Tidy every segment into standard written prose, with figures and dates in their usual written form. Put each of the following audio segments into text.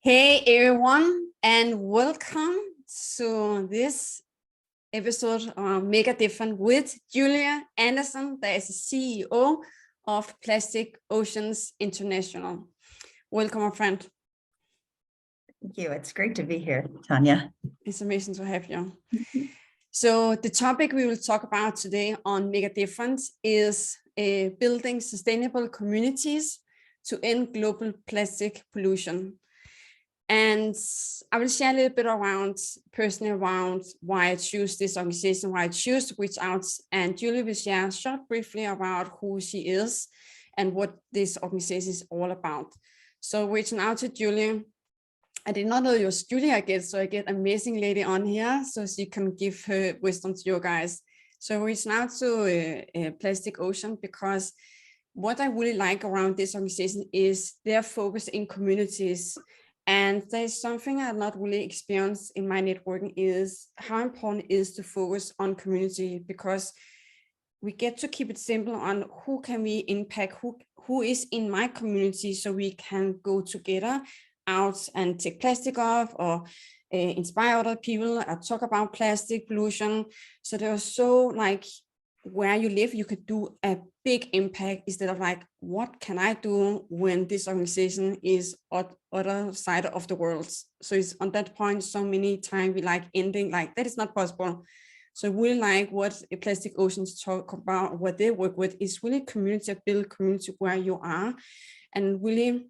Hey everyone, and welcome to this episode of Make a Difference with Julia Andersen, that is the CEO of Plastic Oceans International. Welcome, my friend. Thank you. It's great to be here, Tanja. It's amazing to have you. So the topic we will talk about today on Make a Difference is building sustainable communities to end global plastic pollution. And I will share a little bit around why I choose this organization, why I choose to reach out. And Julie will share briefly about who she is and what this organization is all about. So reaching out to Julie, I did not know it was Julie I get, so I get an amazing lady on here so she can give her wisdom to you guys. So reaching out to Plastic Ocean because what I really like around this organization is their focus in communities. And there's something I've not really experienced in my networking is how important it is to focus on community, because we get to keep it simple on who can we impact, who is in my community, so we can go together out and take plastic off or inspire other people or talk about plastic pollution. So there's so like where you live, you could do a big impact instead of like, what can I do when this organization is on other side of the world? So it's on that point, so many times we like ending like that is not possible. So really like what Plastic Oceans talk about, what they work with is really community, build community where you are and really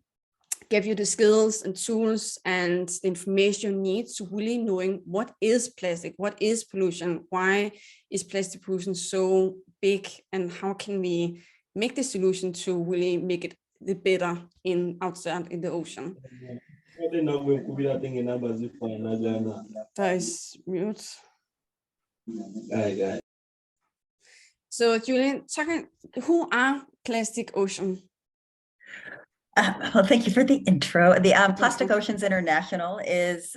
give you the skills and tools and the information you need to really knowing what is plastic, what is pollution, why is plastic pollution so big, and how can we make the solution to really make it the better outside in the ocean. That is mute. So Julian, who are Plastic Ocean? Well, thank you for the intro. The Plastic Oceans International is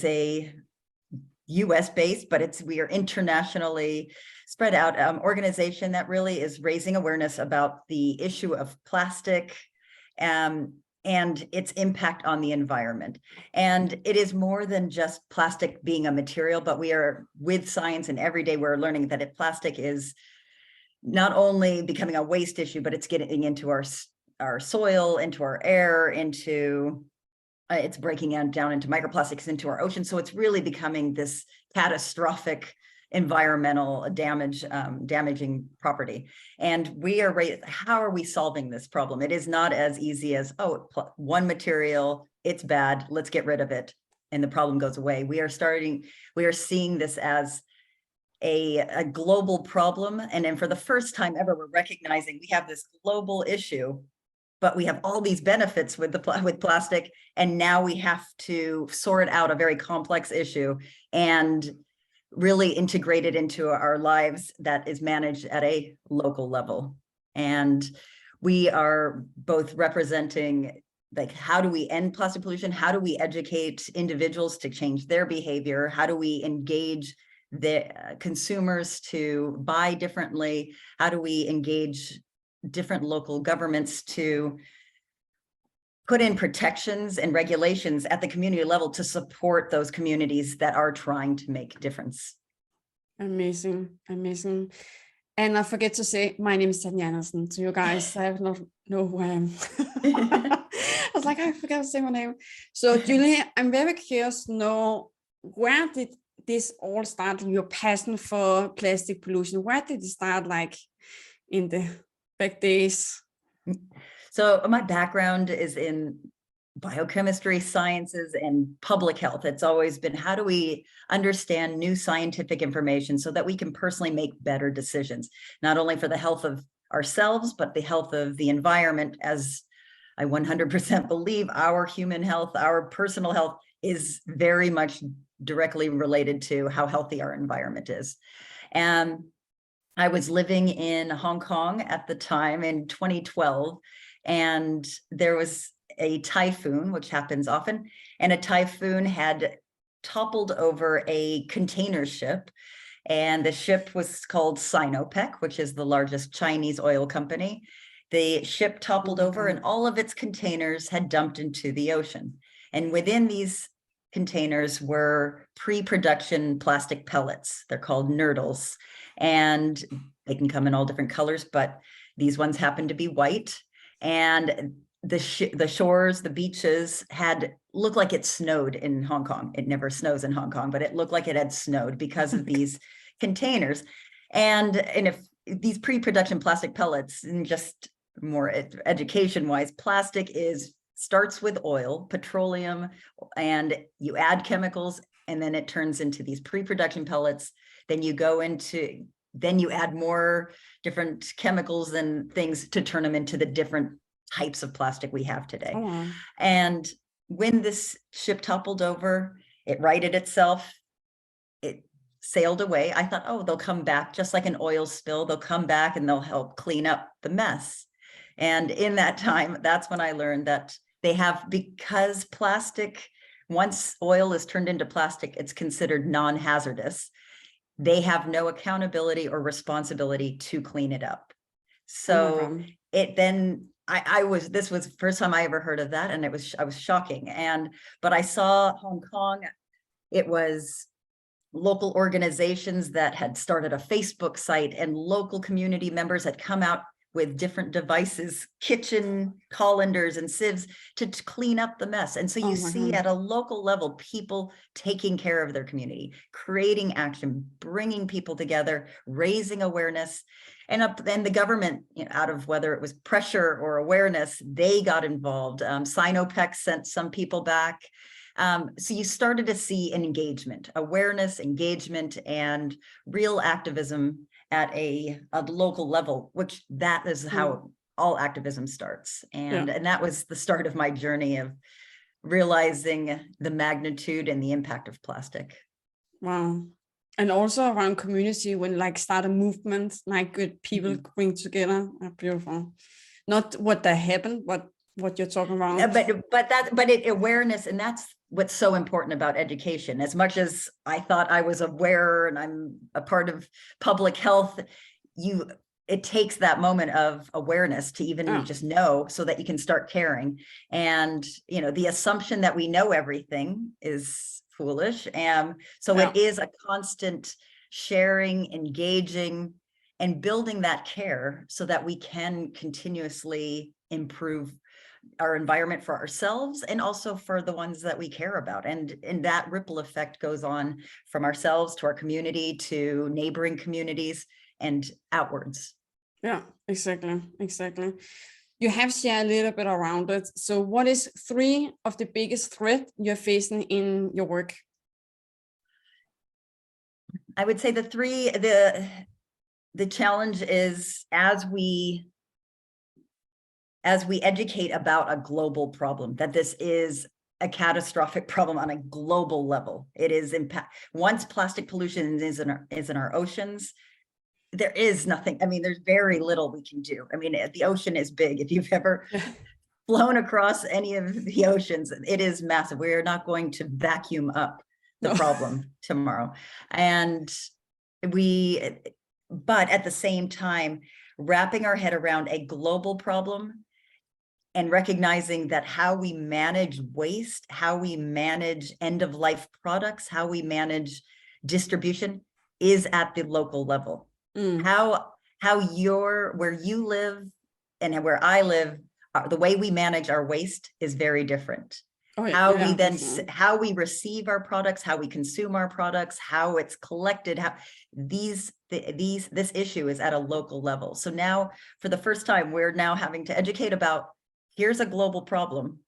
a US based, but we are internationally spread out organization that really is raising awareness about the issue of plastic and its impact on the environment. And it is more than just plastic being a material, but we are with science, and every day we're learning that plastic is not only becoming a waste issue, but it's getting into our soil, into our air, into it's breaking down into microplastics into our ocean. So it's really becoming this catastrophic environmental damaging property. And how are we solving this problem? It is not as easy as, one material, it's bad, let's get rid of it, and the problem goes away. We are seeing this as a global problem. And then for the first time ever, we're recognizing we have this global issue, but we have all these benefits with plastic, and now we have to sort out a very complex issue and really integrate it into our lives that is managed at a local level. And we are both representing, like, how do we end plastic pollution? How do we educate individuals to change their behavior? How do we engage the consumers to buy differently? How do we engage different local governments to put in protections and regulations at the community level to support those communities that are trying to make a difference? Amazing, amazing. And I forget to say, my name is Tanja Andersen. To you guys, I have not know who I am. I was like, I forgot to say my name. So Julie, I'm very curious to know, where did this all start, your passion for plastic pollution? Where did it start, like in the back days? So my background is in biochemistry, sciences, and public health. It's always been, how do we understand new scientific information so that we can personally make better decisions, not only for the health of ourselves, but the health of the environment, as I 100% believe our human health, our personal health is very much directly related to how healthy our environment is. And I was living in Hong Kong at the time in 2012, and there was a typhoon, which happens often, and a typhoon had toppled over a container ship, and the ship was called Sinopec, which is the largest Chinese oil company. The ship toppled over and all of its containers had dumped into the ocean. And within these containers were pre-production plastic pellets. They're called nurdles, and they can come in all different colors, but these ones happen to be white. And the shores, the beaches looked like it snowed in Hong Kong. It never snows in Hong Kong, but it looked like it had snowed because of these containers. And if these pre-production plastic pellets, and just more education-wise, plastic starts with oil, petroleum, and you add chemicals, and then it turns into these pre-production pellets. Then you add more different chemicals and things to turn them into the different types of plastic we have today. Oh, wow. And when this ship toppled over, it righted itself, it sailed away. I thought, oh, they'll come back, just like an oil spill. They'll come back and they'll help clean up the mess. And in that time, that's when I learned that because plastic, once oil is turned into plastic, it's considered non-hazardous. They have no accountability or responsibility to clean it up. So this was the first time I ever heard of that. And I was shocking. But I saw Hong Kong, it was local organizations that had started a Facebook site, and local community members had come out with different devices, kitchen colanders and sieves to clean up the mess. And so you see at a local level, people taking care of their community, creating action, bringing people together, raising awareness. And the government, out of whether it was pressure or awareness, they got involved. Sinopec sent some people back. So you started to see an engagement, awareness, engagement, and real activism at a local level, which that is how all activism starts. And that was the start of my journey of realizing the magnitude and the impact of plastic. Wow. And also around community, when start a movement, good people bring together. Beautiful. Not what that happened, but what you're talking about. But awareness, and that's what's so important about education. As much as I thought I was aware and I'm a part of public health, it takes that moment of awareness to even just know, so that you can start caring. And the assumption that we know everything is foolish. So it is a constant sharing, engaging, and building that care so that we can continuously improve our environment for ourselves and also for the ones that we care about. And that ripple effect goes on from ourselves to our community to neighboring communities and outwards. Yeah, exactly. You have shared a little bit around it. So what is 3 of the biggest threats you're facing in your work? I would say the challenge is as we educate about a global problem, that this is a catastrophic problem on a global level. It is once plastic pollution is in our oceans, there is nothing. There's very little we can do. The ocean is big. If you've ever flown across any of the oceans, it is massive. We are not going to vacuum up the problem tomorrow. But at the same time, wrapping our head around a global problem and recognizing that how we manage waste, how we manage end-of-life products, how we manage distribution is at the local level. How where you live and where I live, the way we manage our waste is very different. How we receive our products, how we consume our products, how it's collected, this issue is at a local level. So now, for the first time, we're now having to educate about, here's a global problem,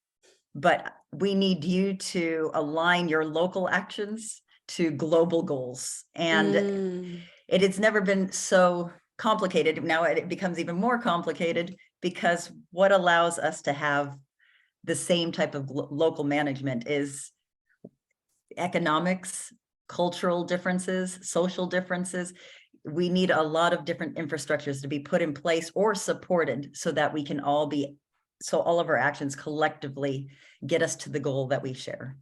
but we need you to align your local actions to global goals. And it has never been so complicated. Now it becomes even more complicated, because what allows us to have the same type of local management is economics, cultural differences, social differences. We need a lot of different infrastructures to be put in place or supported so that we can all of our actions collectively get us to the goal that we share.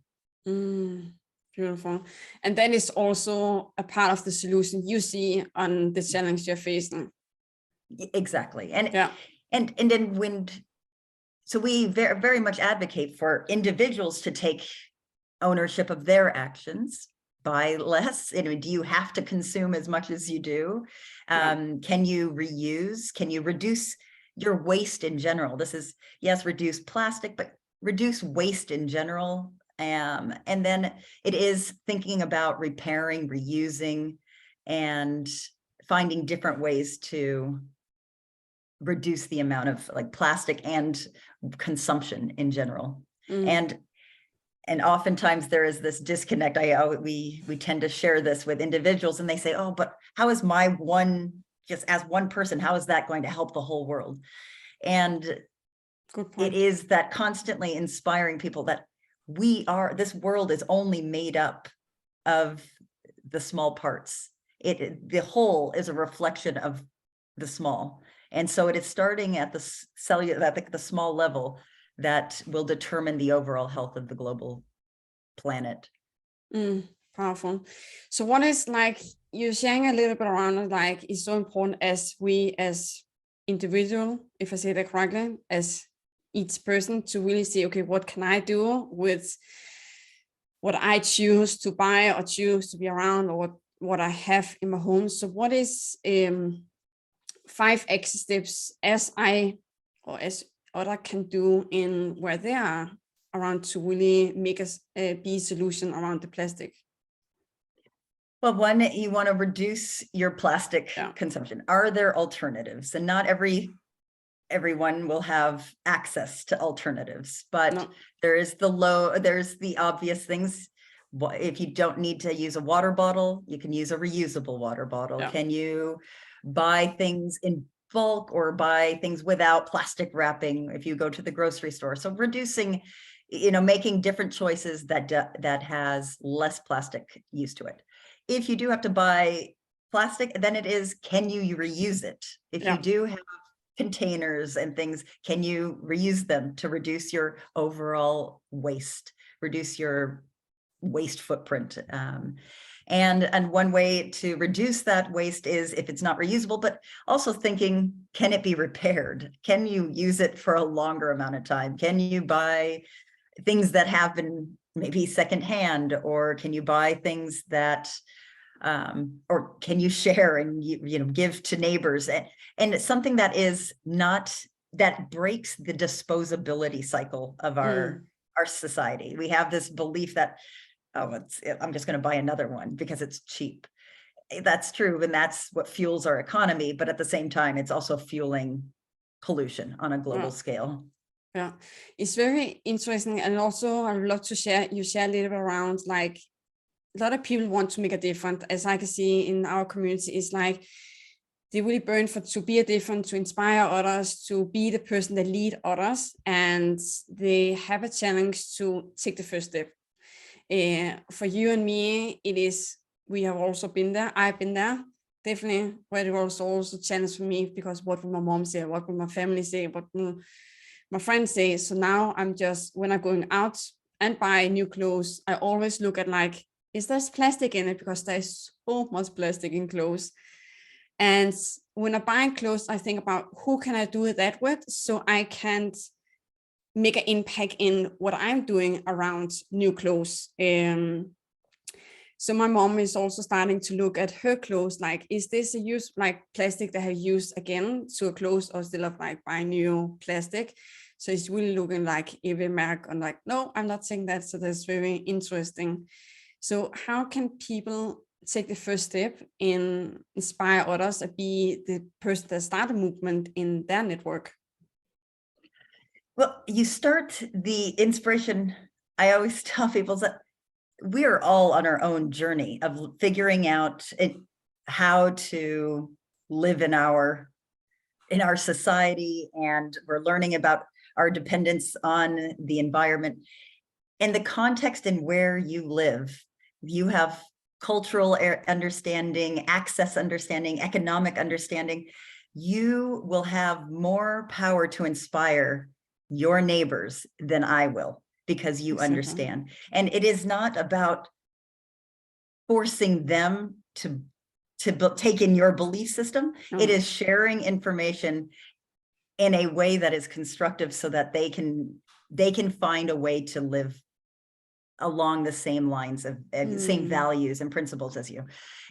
Beautiful. And that is also a part of the solution you see on the challenge you're facing. Exactly. And then So we very much advocate for individuals to take ownership of their actions, buy less. Do you have to consume as much as you do? Can you reuse? Can you reduce your waste in general? This is, yes, reduce plastic, but reduce waste in general. And then it is thinking about repairing, reusing, and finding different ways to reduce the amount of like plastic and consumption in general. And oftentimes there is this disconnect. We tend to share this with individuals and they say, oh, but how is my one, just as one person, how is that going to help the whole world? And it is that constantly inspiring people that this world is only made up of the small parts. The whole is a reflection of the small. And so it is starting at the cellular, at the small level, that will determine the overall health of the global planet. Powerful. So what is, like, you're sharing a little bit around it, like, is so important as we as individual, if I say that correctly, as each person, to really see, okay, what can I do with what I choose to buy or choose to be around, or what I have in my home. So what is 5 action steps as I, or as other can do in where they are around, to really make us be a solution around the plastic? Well, one, you want to reduce your plastic consumption. Are there alternatives? And not everyone will have access to alternatives, but there's the obvious things. If you don't need to use a water bottle, you can use a reusable water bottle. Can you buy things in bulk or buy things without plastic wrapping if you go to the grocery store? So reducing, making different choices that has less plastic use to it. If you do have to buy plastic, then it is, can you reuse it? If you do have containers and things, can you reuse them to reduce your overall waste, reduce your waste footprint? And one way to reduce that waste is, if it's not reusable, but also thinking, can it be repaired? Can you use it for a longer amount of time? Can you buy things that have been maybe secondhand, or can you buy things that or can you share and give to neighbors? And it's something that is not, that breaks the disposability cycle of our society. We have this belief that, oh, I'm just going to buy another one because it's cheap. That's true, and that's what fuels our economy, but at the same time, it's also fueling pollution on a global scale. Yeah, it's very interesting. And also I would love to share a little bit around, like, a lot of people want to make a difference, as I can see in our community. Is like they really burn to be a difference, to inspire others, to be the person that lead others, and they have a challenge to take the first step. For you and me, it is, we have also been there. I've been there, definitely, but it was also a challenge for me, because what will my mom say? What will my family say? What will my friends say? So now I'm just, when I'm going out and buy new clothes, I always look at, like, is there plastic in it? Because there's so much plastic in clothes. And when I buy clothes, I think about, who can I do that with, so I can make an impact in what I'm doing around new clothes. So my mom is also starting to look at her clothes, like, is this a use, like, plastic that I used again to a clothes, or still of, like, buy new plastic? So it's really looking like every mark on, like, no, I'm not saying that. So that's very interesting. So how can people take the first step and inspire others and be the person that start a movement in their network? Well, you start the inspiration. I always tell people that we are all on our own journey of figuring out how to live in our society, and we're learning about our dependence on the environment and the context in where you live. You have cultural understanding, access understanding, economic understanding. You will have more power to inspire your neighbors than I will, because you understand. And it is not about forcing them to take in your belief system. It is sharing information in a way that is constructive so that they can find a way to live along the same lines of same values and principles as you.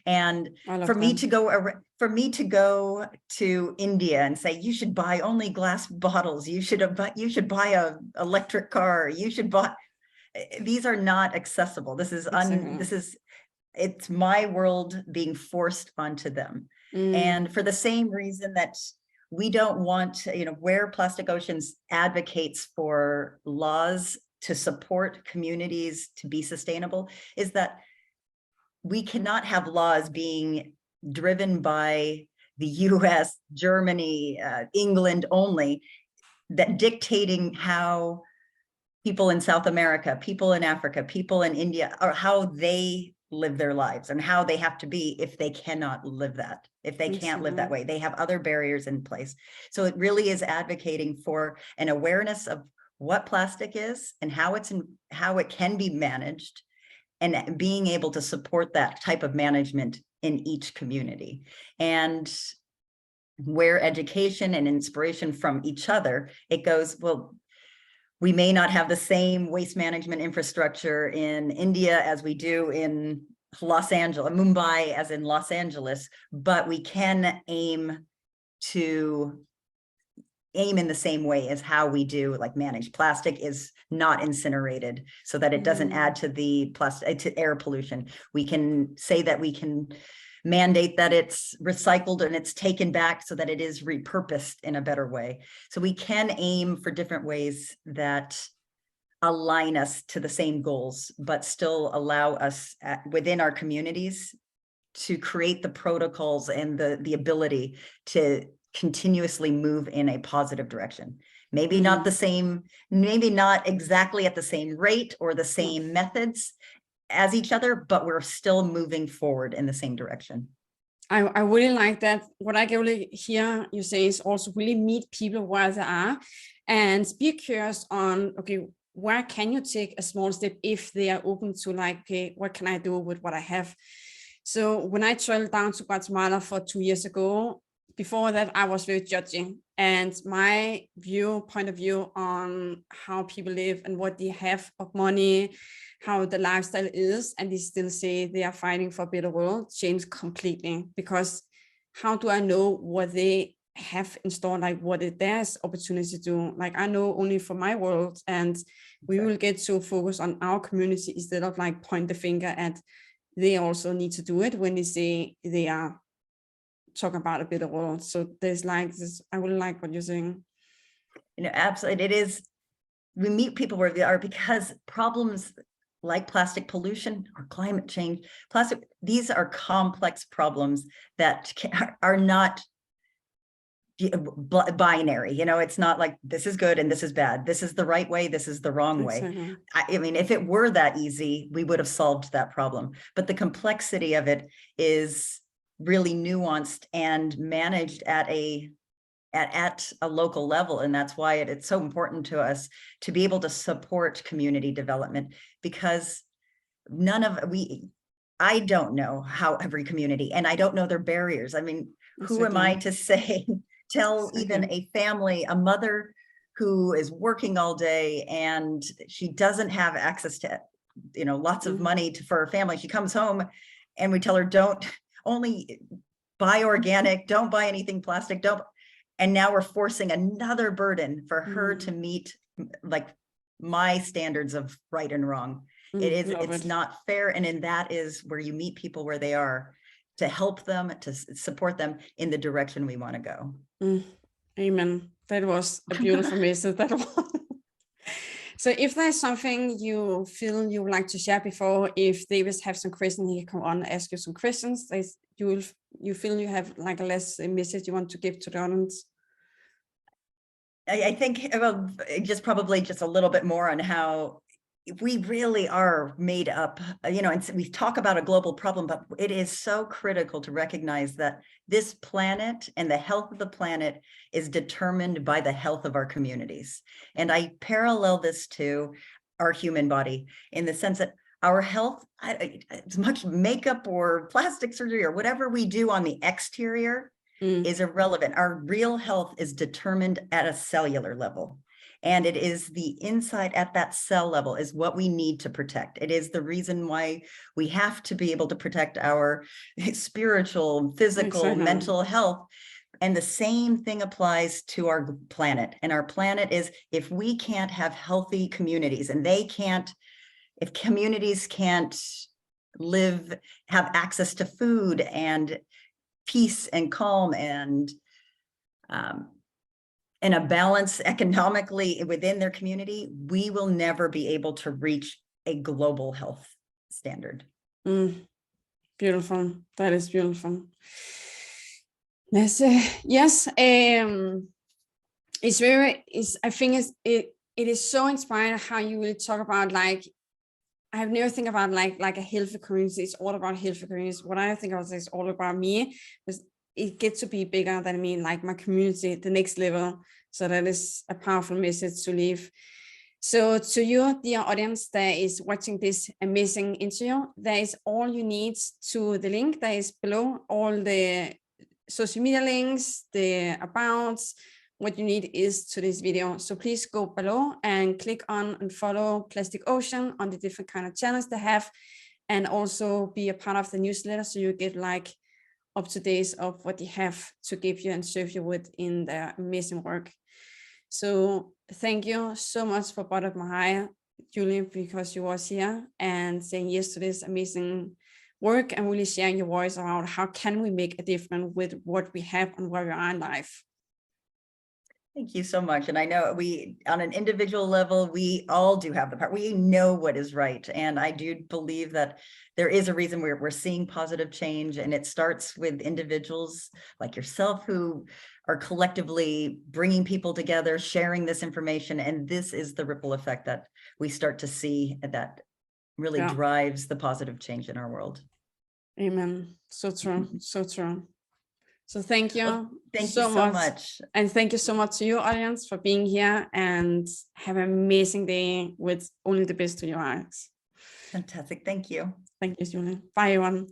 And for me to go to India and say, you should buy only glass bottles, you should buy a electric car, you should buy, these are not accessible. This is it's my world being forced onto them. And for the same reason that we don't want, where Plastic Oceans advocates for laws to support communities to be sustainable, is that we cannot have laws being driven by the US, Germany, England only, that dictating how people in South America, people in Africa, people in India, or how they live their lives and how they have to be if they cannot live that, if they can't live that way. They have other barriers in place. So it really is advocating for an awareness of what plastic is and how it can be managed, and being able to support that type of management in each community. And where education and inspiration from each other, it goes, well, we may not have the same waste management infrastructure in India as we do in Los Angeles, Mumbai as in Los Angeles, but we can aim in the same way as how we do, like, manage. Plastic is not incinerated so that it doesn't add to the to air pollution. We can say that we can mandate that it's recycled and it's taken back so that it is repurposed in a better way. So we can aim for different ways that align us to the same goals, but still allow us within our communities to create the protocols and the ability to continuously move in a positive direction. Maybe not the same, maybe not exactly at the same rate or the same methods as each other, but we're still moving forward in the same direction. I really like that. What I can really hear you say is also really meet people where they are and be curious on, okay, where can you take a small step if they are open to, like, okay, what can I do with what I have? So when I traveled down to Guatemala for 2 years ago, before that, I was very judging, and my point of view on how people live and what they have of money, how the lifestyle is, and they still say they are fighting for a better world, changed completely. Because how do I know what they have in store, like what there's opportunity to do? Like, I know only for my world, and we will get so focused on our community instead of like point the finger at they also need to do it when they say they are talking about a better world. So there's like this, I really like what you're saying. Absolutely. It is, we meet people where they are, because problems like plastic pollution or climate change, these are complex problems that are not binary. It's not like this is good and this is bad. This is the right way. This is the wrong way. I mean, if it were that easy, we would have solved that problem. But the complexity of it is really nuanced and managed at a local level. And that's why it's so important to us to be able to support community development, because I don't know how every community, and I don't know their barriers. I mean, who am I to say, tell even a family, a mother who is working all day and she doesn't have access to, lots of money for her family. She comes home and we tell her, don't only buy organic, don't buy anything plastic, and now we're forcing another burden for her to meet, like, my standards of right and wrong. It's not fair. And that is where you meet people where they are, to help them, to support them in the direction we want to go. Amen. That was a beautiful message. That one. So if there's something you feel you would like to share before, if David has some questions, he can come on and ask you some questions. You feel you have like a less message you want to give to the audience? I think, well, probably just a little bit more on how we really are made up, and we talk about a global problem, but it is so critical to recognize that this planet and the health of the planet is determined by the health of our communities. And I parallel this to our human body in the sense that our health, as much makeup or plastic surgery or whatever we do on the exterior, is irrelevant. Our real health is determined at a cellular level. And it is the inside at that cell level is what we need to protect. It is the reason why we have to be able to protect our spiritual, physical, mental health. And the same thing applies to our planet. And our planet is, if we can't have healthy communities, and if communities can't have access to food and peace and calm and a balance economically within their community, we will never be able to reach a global health standard. Beautiful. That is beautiful. Yes. I think it is so inspiring how you will talk about, like, I have never think about like a healthy community. It's all about healthy communities. What I think of is all about me, because it gets to be bigger than me, like my community, the next level. So that is a powerful message to leave. So to you, dear audience that is watching this amazing interview, there is all you need to the link that is below, all the social media links, the abouts. What you need is to this video. So please go below and click on and follow Plastic Ocean on the different kind of channels they have, and also be a part of the newsletter so you get like up to date of what they have to give you and serve you with in their amazing work. So thank you so much for Product Mahaya, Julie, because you was here and saying yes to this amazing work and really sharing your voice around how can we make a difference with what we have and where we are in life. Thank you so much. And I know on an individual level, we all do have the power. We know what is right. And I do believe that there is a reason we're seeing positive change. And it starts with individuals like yourself who are collectively bringing people together, sharing this information. And this is the ripple effect that we start to see that really drives the positive change in our world. Amen. So true. So true. So thank you. Well, thank you so much. And thank you so much to you, audience, for being here, and have an amazing day with only the best to your eyes. Fantastic. Thank you. Thank you, Julie. Bye, everyone.